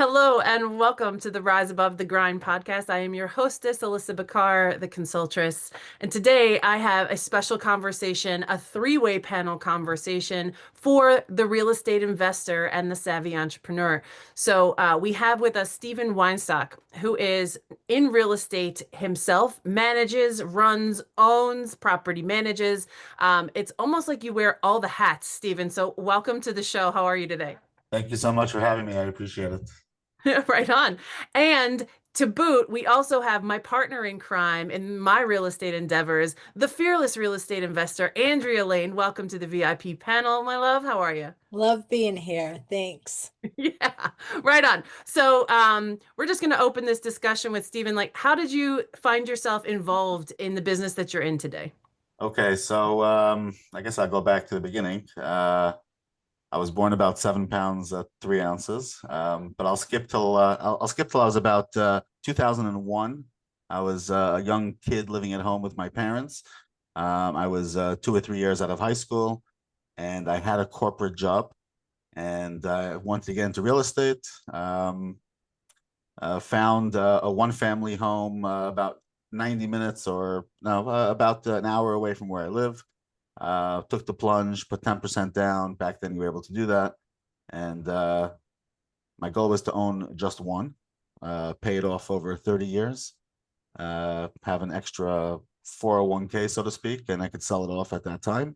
Hello and welcome to the Rise Above the Grind podcast. I am your hostess, Alissa Bickar, the Consultress. And today I have a special conversation, a three-way panel conversation for the real estate investor and the savvy entrepreneur. So we have with us Steven Weinstock, who is in real estate himself, manages, runs, owns, property manages. It's almost like you wear all the hats, Steven. So welcome to the show. How are you today? Thank you so much for having me. I appreciate it. Right on. And to boot, we also have my partner in crime in my real estate endeavors, the fearless real estate investor, Andrea Lane. Welcome to the VIP panel, my love. How are you? Love being here. Thanks. Yeah, right on. So we're just going to open this discussion with Stephen. Like, how did you find yourself involved in the business that you're in today? Okay, so I guess I'll go back to the beginning. I was born about 7 pounds 3 ounces, but I'll skip till I was about 2001. I was a young kid living at home with my parents. I was 2 or 3 years out of high school, and I had a corporate job, and I wanted to get into real estate. Found a one-family home about 90 minutes or no, about an hour away from where I live. Took the plunge, put 10% down. Back then, you were able to do that. And my goal was to own just one, pay it off over 30 years, have an extra 401k, so to speak, and I could sell it off at that time.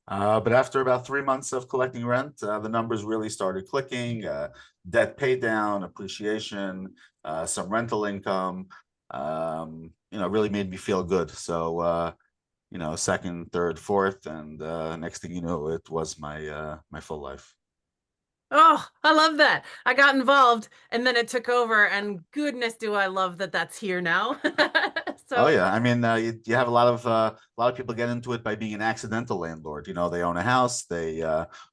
But after about 3 months of collecting rent, the numbers really started clicking. Debt pay down, appreciation, some rental income, really made me feel good. So, second, third, fourth, and next thing you know, it was my full life. Oh, I love that. I got involved and then it took over, and goodness, do I love that that's here now. Oh So, yeah, I mean, you have a lot of people get into it by being an accidental landlord. They own a house, they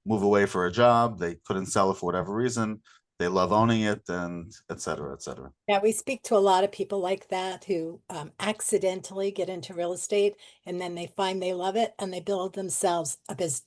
move away for a job, they couldn't sell it for whatever reason, they love owning it, and et cetera, et cetera. Yeah, we speak to a lot of people like that who accidentally get into real estate and then they find they love it and they build themselves a business.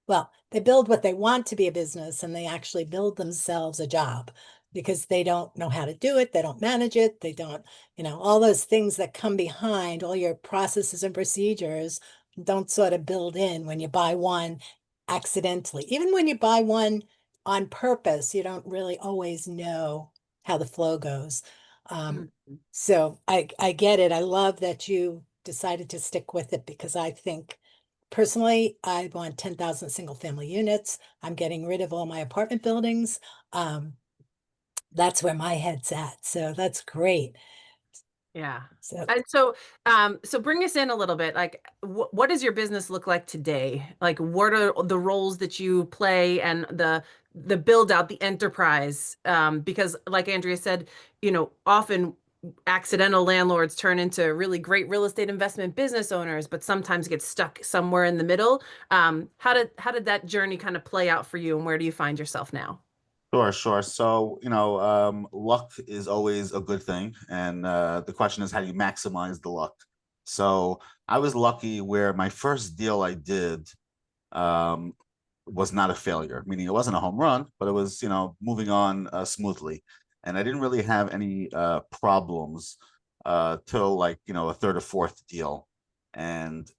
Well, they build what they want to be a business and they actually build themselves a job because they don't know how to do it. They don't manage it. They don't, all those things that come behind all your processes and procedures don't sort of build in when you buy one accidentally. Even when you buy one on purpose, you don't really always know how the flow goes. Um, mm, so I get it. I love that you decided to stick with it because I think personally, I want 10,000 single family units. I'm getting rid of all my apartment buildings. Um, that's where my head's at. So that's great. yeah. So And so bring us in a little bit. Like, what does your business look like today? Like, what are the roles that you play and the build out, the enterprise? Because, like Andrea said, often accidental landlords turn into really great real estate investment business owners, but sometimes get stuck somewhere in the middle. How did that journey kind of play out for you, and where do you find yourself now? Sure, sure. So, luck is always a good thing. And the question is, how do you maximize the luck? So, I was lucky where my first deal I did um, was not a failure, meaning it wasn't a home run, but it was, moving on smoothly. And I didn't really have any problems till like, a third or fourth deal. And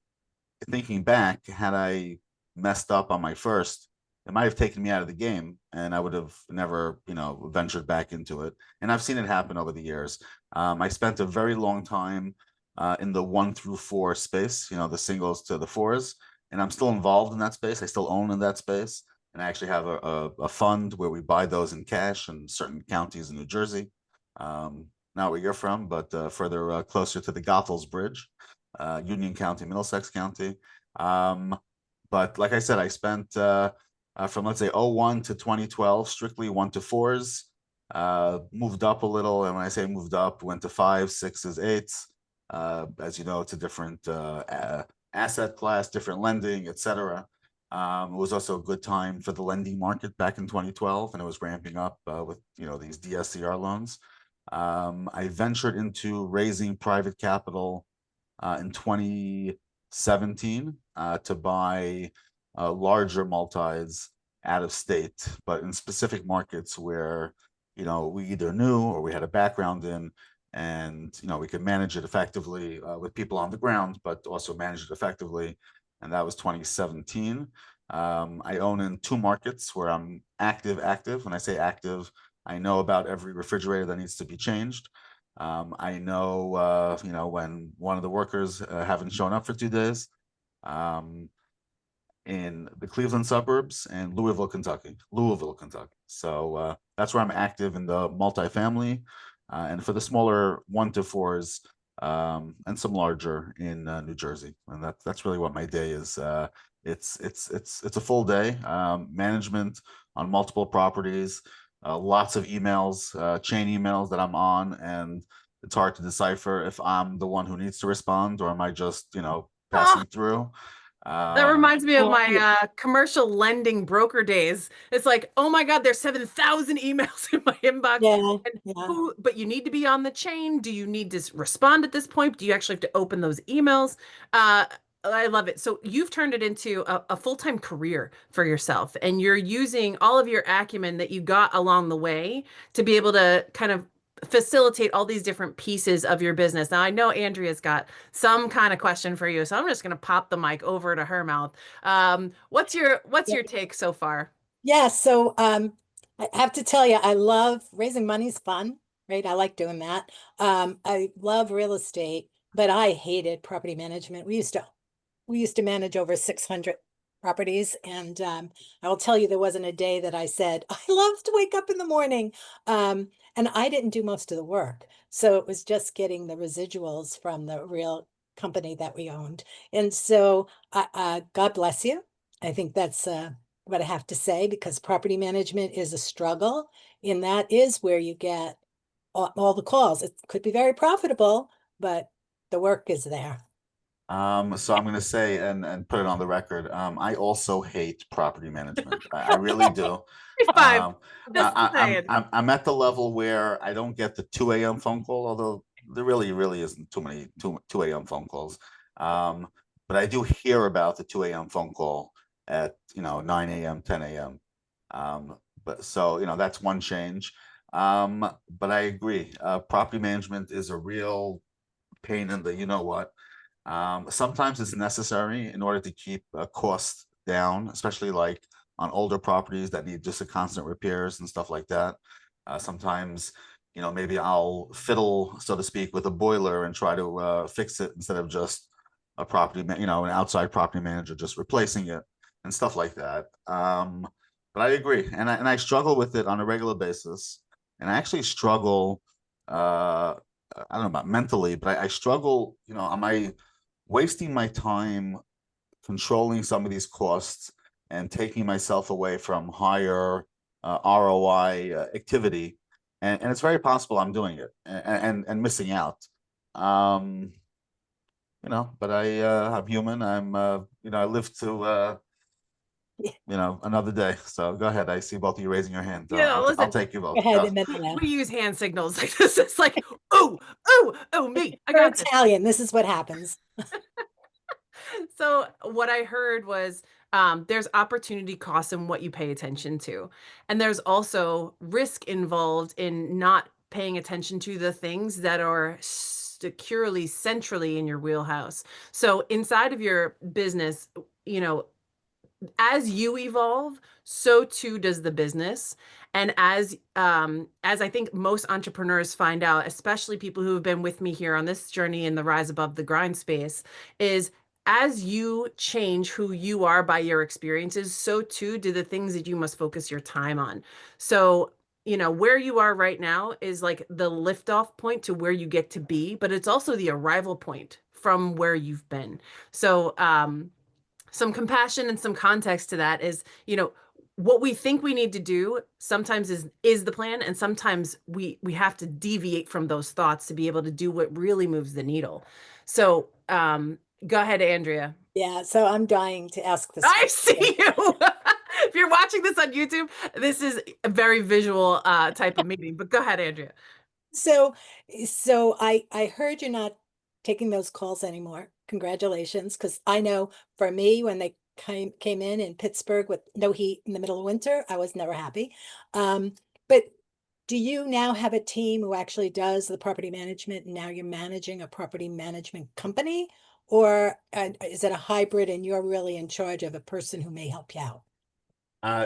thinking back, had I messed up on my first, it might have taken me out of the game and I would have never, ventured back into it. And I've seen it happen over the years. I spent a very long time in the 1 through 4 space, the singles to the fours, and I'm still involved in that space. I still own in that space. And I actually have a fund where we buy those in cash in certain counties in New Jersey. Not where you're from, but further closer to the Goethals Bridge, Union County, Middlesex County. Um, but like I said, I spent from let's say '01 to 2012 strictly 1 to 4s. Moved up a little, and when I say moved up, went to 5s, 6s, 8s. As you know, it's a different asset class, different lending, etc. It was also a good time for the lending market back in 2012, and it was ramping up with these DSCR loans. I ventured into raising private capital in 2017 to buy larger multis out of state, but in specific markets where we either knew or we had a background in, and we could manage it effectively with people on the ground, but also manage it effectively. And that was 2017. I own in 2 markets where I'm active. When I say active, I know about every refrigerator that needs to be changed. I know, when one of the workers haven't shown up for 2 days. Um, in the Cleveland suburbs and Louisville, Kentucky. So that's where I'm active in the multifamily, and for the smaller 1 to 4s, and some larger in New Jersey. And that's really what my day is. It's a full day, management on multiple properties, lots of emails, chain emails that I'm on, and it's hard to decipher if I'm the one who needs to respond or am I just passing through. That reminds me of Well, my commercial lending broker days. It's like, oh my God, there's 7,000 emails in my inbox. yeah, And yeah. but you need to be on the chain. Do you need to respond at this point? Do you actually have to open those emails? Uh, I love it. So you've turned it into a full-time career for yourself, and you're using all of your acumen that you got along the way to be able to kind of facilitate all these different pieces of your business. Now, I know Andrea's got some kind of question for you, so I'm just going to pop the mic over to her mouth. What's your take so far? Yeah, so I have to tell you, I love raising money's fun, right? I like doing that. I love real estate, but I hated property management. We used to manage over 600 properties, and I will tell you, there wasn't a day that I said I love to wake up in the morning. And I didn't do most of the work, so it was just getting the residuals from the real company that we owned. And so, God bless you. I think that's what I have to say, because property management is a struggle, and that is where you get all the calls. It could be very profitable, but the work is there. So I'm going to say and put it on the record. I also hate property management. I really do. High five. Um, Just saying. I'm at the level where I don't get the 2 a.m. phone call, although there really isn't too many 2 a.m. phone calls. But I do hear about the 2 a.m. phone call at 9 a.m., 10 a.m. But so that's one change. But I agree. Property management is a real pain in the what. Sometimes it's necessary in order to keep costs down, especially like on older properties that need just a constant repairs and stuff like that. Sometimes, maybe I'll fiddle, so to speak, with a boiler and try to fix it instead of just an outside property manager just replacing it and stuff like that. But I agree, and I struggle with it on a regular basis, and I actually struggle. I don't know about mentally, but I struggle. Am I wasting my time controlling some of these costs and taking myself away from higher ROI activity? And it's very possible I'm doing it and missing out. Um, but I'm human. I live to another day. So go ahead. I see both of you raising your hands. I'll Listen, take you Go both. ahead Go. and then we use hand signals like this. It's like, oh, oh, oh, me. I we're got this. Italian. This is what happens. So what I heard was there's opportunity costs in what you pay attention to. And there's also risk involved in not paying attention to the things that are securely, centrally in your wheelhouse. So inside of your business, you know, as you evolve, so too does the business. And as I think most entrepreneurs find out, especially people who have been with me here on this journey in the rise above the grind space, is as you change who you are by your experiences, so too do the things that you must focus your time on. So, where you are right now is like the liftoff point to where you get to be, but it's also the arrival point from where you've been. So, some compassion and some context to that is, what we think we need to do sometimes is the plan, and sometimes we have to deviate from those thoughts to be able to do what really moves the needle. So go ahead, Andrea. Yeah, so I'm dying to ask this I question. see you. If you're watching this on YouTube, this is a very visual type of meeting, but go ahead, Andrea. So, so I heard you're not taking those calls anymore. Congratulations, because I know for me, when they came in Pittsburgh with no heat in the middle of winter, I was never happy. But do you now have a team who actually does the property management and now you're managing a property management company? Or is it a hybrid and you're really in charge of a person who may help you out?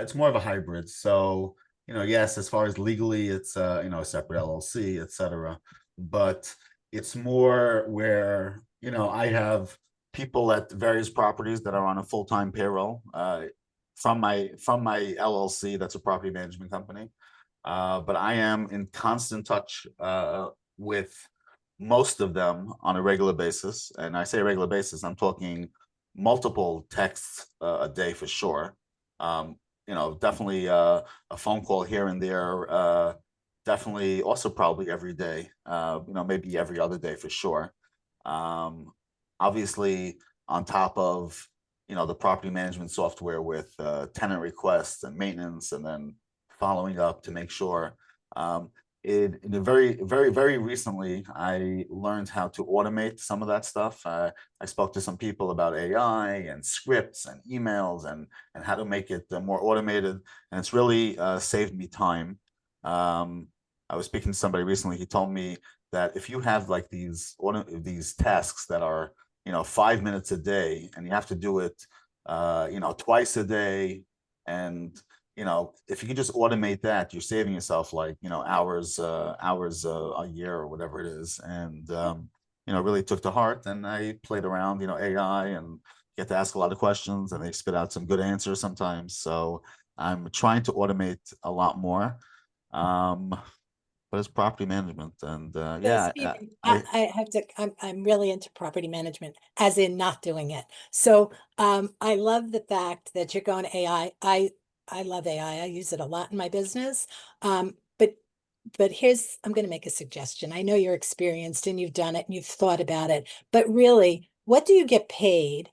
It's more of a hybrid. So, yes, as far as legally, it's a separate LLC, et cetera. But it's more where, I have people at various properties that are on a full-time payroll from my LLC, that's a property management company. But I am in constant touch with most of them on a regular basis. And I say regular basis, I'm talking multiple texts a day for sure. Um, definitely a phone call here and there. Definitely also probably every day. Maybe every other day for sure. Um, Obviously, on top of the property management software with tenant requests and maintenance, and then following up to make sure. In a very, very, very recently, I learned how to automate some of that stuff. I spoke to some people about AI and scripts and emails and how to make it more automated, and it's really saved me time. I was speaking to somebody recently. He told me that if you have like these tasks that are 5 minutes a day, and you have to do it twice a day, and if you can just automate that, you're saving yourself like hours a year or whatever it is. And really took to heart, and I played around AI, and get to ask a lot of questions, and they spit out some good answers sometimes. So I'm trying to automate a lot more. um but it's property management, and So yeah, Stephen, I I have to, I'm really into property management, as in not doing it. So I love the fact that you're going AI. I love AI. I use it a lot in my business. But I'm going to make a suggestion. I know you're experienced and you've done it and you've thought about it, but really, what do you get paid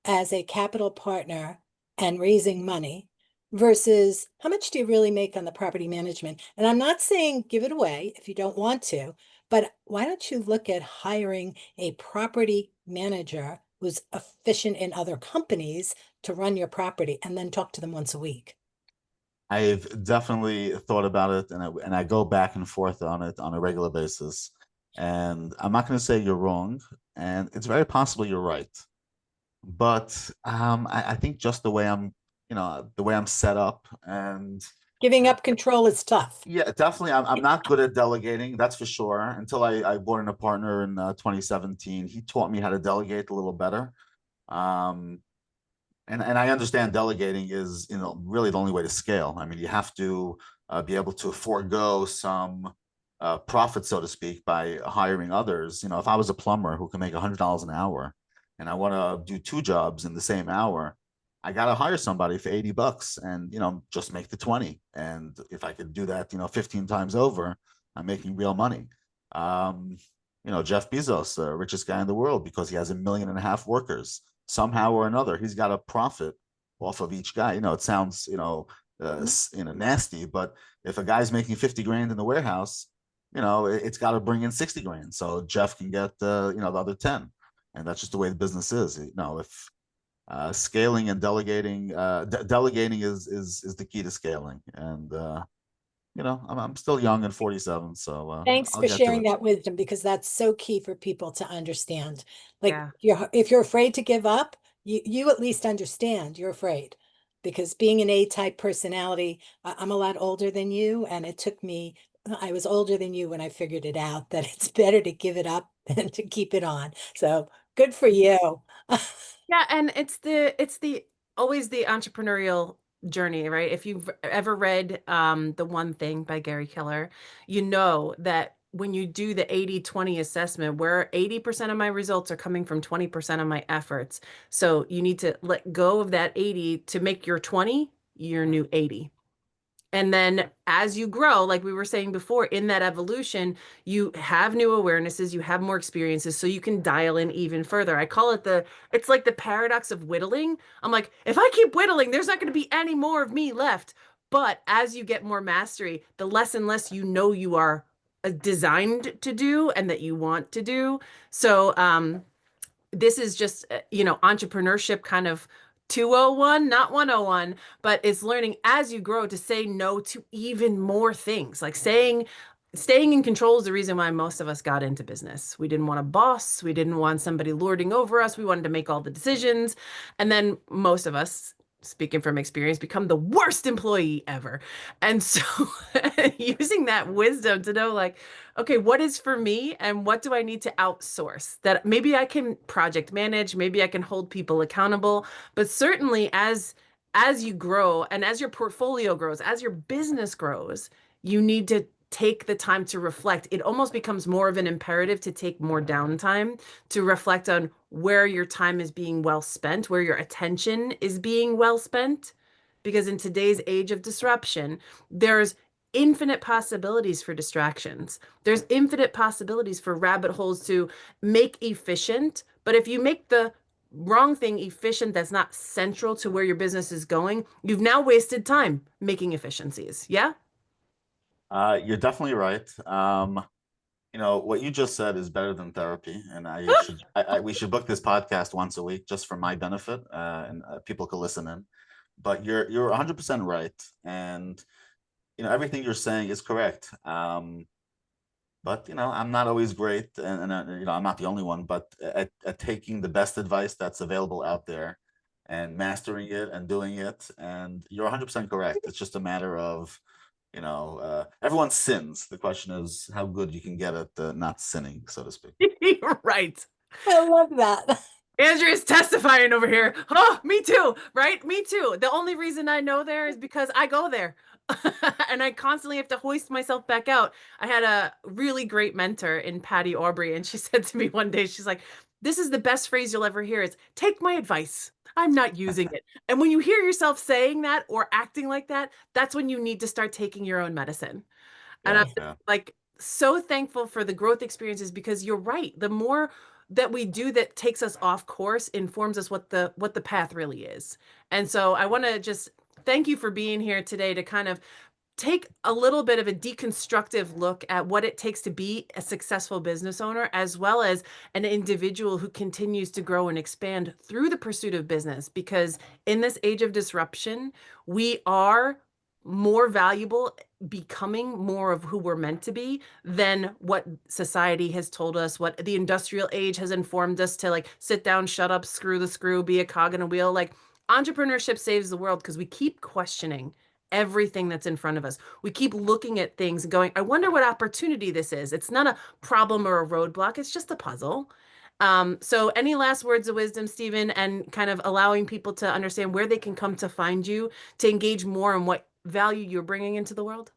as a capital partner and raising money versus how much do you really make on the property management? And I'm not saying give it away if you don't want to, but why don't you look at hiring a property manager who's efficient in other companies to run your property and then talk to them once a week? I've definitely thought about it, and I go back and forth on it on a regular basis. And I'm not going to say you're wrong, and it's very possible you're right. But I think just the way I'm set up, and Giving uh, up control is tough. yeah, definitely, I'm not good at delegating, that's for sure. Until I brought in a partner in 2017, he taught me how to delegate a little better. Um, and I understand delegating is really the only way to scale. I mean, you have to be able to forego some profit, so to speak, by hiring others. If I was a plumber who can make $100 an hour, and I want to do two jobs in the same hour, I got to hire somebody for $80, and just make the 20. And if I could do that 15 times over, I'm making real money. um Jeff Bezos, the richest guy in the world, because he has 1.5 million workers. Somehow or another, he's got a profit off of each guy. It sounds nasty, but if a guy's making 50 grand in the warehouse, it's got to bring in 60 grand, so Jeff can get the other 10. And that's just the way the business is. If scaling and delegating, delegating is the key to scaling. And I'm still young and 47, so Thanks I'll for get to sharing it. that wisdom because that's so key for people to understand. Like Yeah. if you're afraid to give up, you at least understand you're afraid. Because being an A-type personality, I'm a lot older than you, and it took me, I was older than you when I figured it out that it's better to give it up than to keep it on. So good for you. Yeah, and it's the always the entrepreneurial journey, right? If you've ever read The One Thing by Gary Keller, you know that when you do the 80-20 assessment, where 80% of my results are coming from 20% of my efforts. So you need to let go of that 80 to make your 20 your new 80. And then as you grow, like we were saying before, in that evolution, you have new awarenesses, you have more experiences, so you can dial in even further. I call it it's like the paradox of whittling. I'm like, if I keep whittling, there's not going to be any more of me left. But as you get more mastery, the less and less you are designed to do and that you want to do. So, this is just, entrepreneurship kind of 201, not 101, but it's learning as you grow to say no to even more things. Like staying in control is the reason why most of us got into business. We didn't want a boss, we didn't want somebody lording over us. We wanted to make all the decisions. And then most of us, speaking from experience, become the worst employee ever. And so using that wisdom to know like, okay, what is for me and what do I need to outsource that maybe I can project manage, maybe I can hold people accountable, but certainly as you grow and as your portfolio grows, as your business grows, you need to take the time to reflect. It almost becomes more of an imperative to take more downtime to reflect on where your time is being well spent, where your attention is being well spent. Because in today's age of disruption, there's infinite possibilities for distractions. There's infinite possibilities for rabbit holes to make efficient. But if you make the wrong thing efficient that's not central to where your business is going, you've now wasted time making efficiencies. Yeah? You're definitely right. What you just said is better than therapy, and we should book this podcast once a week just for my benefit, and people could listen in. But you're 100% right, and everything you're saying is correct. But I'm not always great, and I'm not the only one, but at taking the best advice that's available out there and mastering it and doing it. And you're 100% correct. It's just a matter of everyone sins. The question is how good you can get at not sinning, so to speak. You're right. I love that. Andrea's testifying over here. Oh, me too, right? Me too. The only reason I know there is because I go there. And I constantly have to hoist myself back out. I had a really great mentor in Patty Aubrey, and she said to me one day, she's like, this is the best phrase you'll ever hear. It's take my advice. I'm not using it. And when you hear yourself saying that or acting like that, that's when you need to start taking your own medicine. And Yeah, I'm yeah. like so thankful for the growth experiences because you're right. The more that we do that takes us off course informs us what the path really is. And so I want to just thank you for being here today to kind of take a little bit of a deconstructive look at what it takes to be a successful business owner, as well as an individual who continues to grow and expand through the pursuit of business. Because in this age of disruption, we are more valuable becoming more of who we're meant to be than what society has told us, what the industrial age has informed us to like sit down, shut up, screw the screw, be a cog in a wheel. Like entrepreneurship saves the world because we keep questioning everything that's in front of us. We keep looking at things and going, I wonder what opportunity this is. It's not a problem or a roadblock, it's just a puzzle. So any last words of wisdom, Stephen, and kind of allowing people to understand where they can come to find you to engage more in what value you're bringing into the world?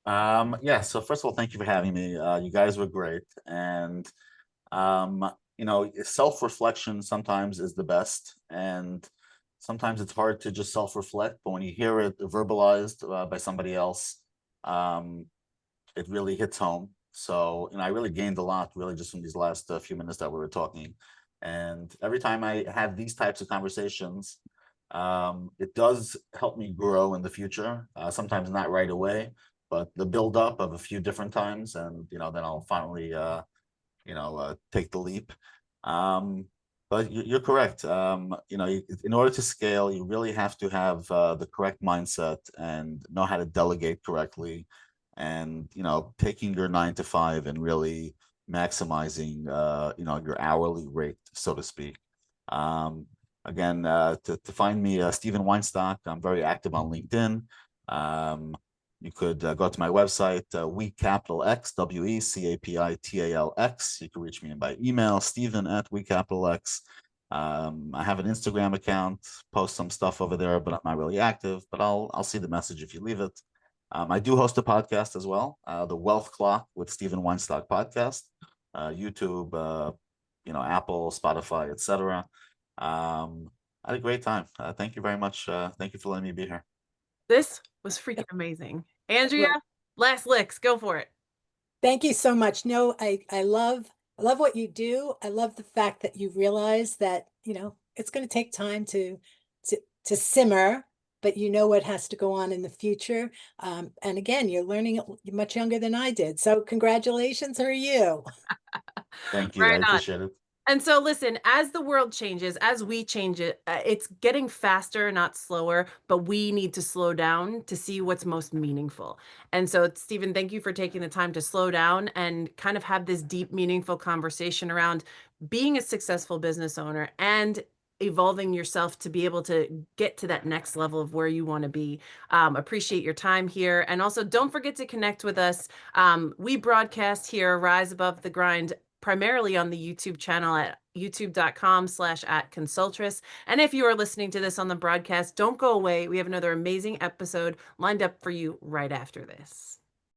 Yeah, so first of all, thank you for having me. You guys were great. And self-reflection sometimes is the best. And sometimes it's hard to just self-reflect, but when you hear it verbalized by somebody else, it really hits home. So, I really gained a lot really just from these last few minutes that we were talking. And every time I have these types of conversations, it does help me grow in the future. Sometimes not right away, but the build up of a few different times, and then I'll finally take the leap. But you're correct. In order to scale, you really have to have the correct mindset and know how to delegate correctly, and taking your 9 to 5 and really maximizing your hourly rate, so to speak. Again, to find me, Steven Weinstock. I'm very active on LinkedIn. You could go to my website, WeCapitalX, WeCapitalX. You can reach me by email, Steven@WeCapitalX. I have an Instagram account, post some stuff over there, but I'm not really active. But I'll see the message if you leave it. I do host a podcast as well, the Wealth Clock with Steven Weinstock podcast, YouTube, Apple, Spotify, etc. I had a great time. Thank you very much. Thank you for letting me be here. This was freaking amazing. Andrea, last licks, go for it. Thank you so much. No, I love what you do. I love the fact that you realize that, it's going to take time to simmer, but you know what has to go on in the future. And again, you're learning much younger than I did. So congratulations, are you? Thank you. I Right on. appreciate it. And so, listen, as the world changes, as we change it, it's getting faster, not slower, but we need to slow down to see what's most meaningful. And so, Stephen, thank you for taking the time to slow down and kind of have this deep, meaningful conversation around being a successful business owner and evolving yourself to be able to get to that next level of where you want to be. Appreciate your time here. And also, don't forget to connect with us. We broadcast here, Rise Above the Grind, primarily on the YouTube channel at youtube.com/@Consultress. And if you are listening to this on the broadcast, don't go away. We have another amazing episode lined up for you right after this.